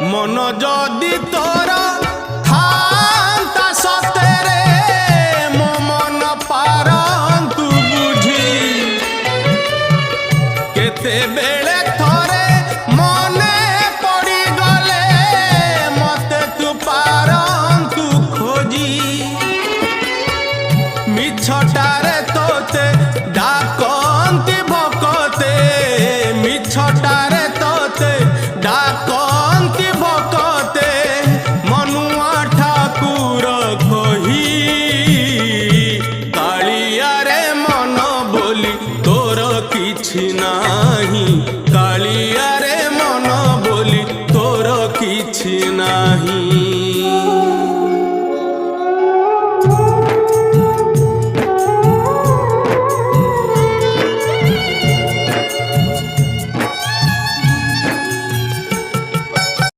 मन जदि तोर थांता सतेरे मो मन पारंतु बुझी केते बेले थोरे मने पड़ी गले मते तू पारंतु खोजी मिछटारे तोते डाकंती भकते मिछटारे तोते डाकंती भकते मनुआ ठाकुर कही कालिया रे मन बोली तोर किछि नाही कालिया रे मन बोली तोर किछि नाही।